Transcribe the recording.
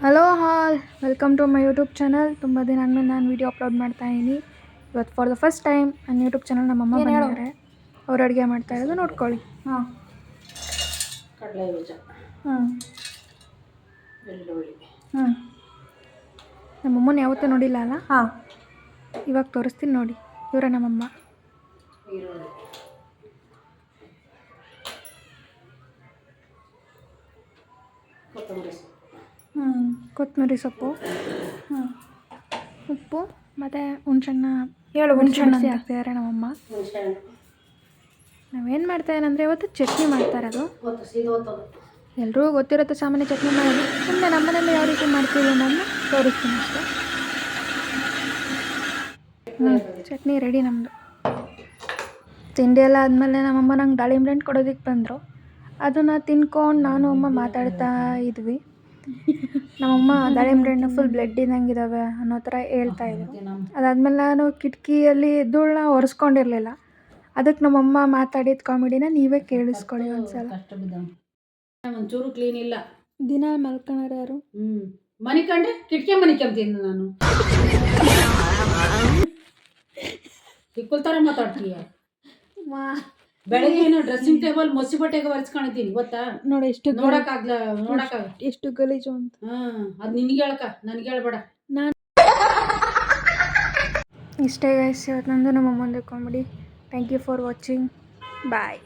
Hello all welcome to my YouTube channel. ತುಂಬ ದಿನ ಆದಮೇಲೆ ನಾನು ವೀಡಿಯೋ ಅಪ್ಲೋಡ್ ಮಾಡ್ತಾಯಿದ್ದೀನಿ. ಇವತ್ತು ಫಾರ್ ದ ಫಸ್ಟ್ ಟೈಮ್ ನನ್ನ ಯೂಟ್ಯೂಬ್ ಚಾನಲ್ ನಮ್ಮಮ್ಮ ಬಂದಿದ್ದಾರೆ. ಅವ್ರು ಅಡುಗೆ ಮಾಡ್ತಾ ಇರೋದು ನೋಡ್ಕೊಳ್ಳಿ. ಕಡಲೆ ಬೀಜ, ಬೆಳ್ಳುಳ್ಳಿ. ನಮ್ಮಮ್ಮನ ಯಾವತ್ತೂ ನೋಡಿಲ್ಲ ಅಲ್ಲ? ಇವಾಗ ತೋರಿಸ್ತೀನಿ ನೋಡಿ. ಇವರ ನಮ್ಮಮ್ಮ. ಈರುಳ್ಳಿ, ಕೊತ್ತಂಬರಿ ಸೊಪ್ಪು, ಕೊತ್ತಂಬರಿ ಸೊಪ್ಪು, ಉಪ್ಪು ಮತ್ತು ಹುಣ್ಸೆಹಣ್ಣ ಹಾಕ್ತಿದ್ದಾರೆ ನಮ್ಮಮ್ಮ. ಹುಣಸೆಹಣ್ಣು, ನಾವೇನು ಮಾಡ್ತಾಯಿರಂದರೆ ಇವತ್ತು ಚಟ್ನಿ ಮಾಡ್ತಾಯಿರೋದು. ಸೀದೋತದು ಎಲ್ರಿಗೂ ಗೊತ್ತಿರುತ್ತೆ ಸಾಮಾನ್ಯ ಚಟ್ನಿ ಮಾಡೋದು. ಸುಮ್ಮನೆ ನಮ್ಮನೇಲಿ ಯಾವ ರೀತಿ ಮಾಡ್ತೀವಿ ಅನ್ನೋದನ್ನ ತೋರಿಸ್ತೀನಿ ಅಷ್ಟೇ. ಚಟ್ನಿ ರೆಡಿ ನಮ್ಮದು. ತಿಂಡಿ ಎಲ್ಲ ಆದಮೇಲೆ ನಮ್ಮಮ್ಮ ನಂಗೆ ದಾಳಿಂಬೆ ಹಣ್ಣು ಕೊಡೋದಕ್ಕೆ ಬಂದರು. ಅದನ್ನು ತಿನ್ಕೊಂಡು ನಾನು ಅಮ್ಮ ಮಾತಾಡ್ತಾ ಇದ್ವಿ. ನಮ್ಮಮ್ಮ ದಾಳಿಂಬೆ ಹಣ್ಣು ಫುಲ್ ಬ್ಲಡ್ ಇದ್ದಂಗಿದ್ದಾವೆ ಅನ್ನೋ ಥರ ಹೇಳ್ತಾ ಇದ್ರು. ಅದಾದಮೇಲೆ ನಾನು ಕಿಟಕಿಯಲ್ಲಿ ಧೂಳನ್ನ ಒರೆಸ್ಕೊಂಡಿರಲಿಲ್ಲ. ಅದಕ್ಕೆ ನಮ್ಮಮ್ಮ ಮಾತಾಡಿದ ಕಾಮಿಡಿನ ನೀವೇ ಕೇಳಿಸ್ಕೊಳ್ಳಿ ಒಂದ್ಸಲ. ಕಷ್ಟ ಬಿದ್ದ ಒಂಚೂರು ಕ್ಲೀನ್ ಇಲ್ಲ. ದಿನ ಮಲ್ಕೊಳೋರು ಯಾರು? ಮನೆ ಕಂಡ್ರೆ ಕಿಟಕಿ ಮನೆ ಕೆಮ್ತೀನಿ ನಾನು. ಇಕ್ಕುಲ್ ಥರ ಮಾತಾಡ್ತೀಯ. ಬೆಳಗ್ಗೆ ಏನೋ ಡ್ರೆಸ್ಸಿಂಗ್ ಟೇಬಲ್ ಮೊಸಿ ಬಟ್ಟೆಗೆ ಒರೆಸ್ಕೊಂಡಿದ್ದೀನಿ ಗೊತ್ತಾ? ನೋಡಿ ಎಷ್ಟು ನೋಡಕ್ಕಾಗ ಎಷ್ಟು ಗಲೀಜು ಅಂತ. ಅದು ನಿನಗೆ ಹೇಳ್ಕ, ನನಗೆ ಹೇಳ್ಬೇಡ. ನಾನು ಇಷ್ಟೇ ಗೈಸ್ ಇವತ್ತು ನಂದು ನಮ್ಮಮ್ಮಂದು comedy. Thank you for watching. Bye.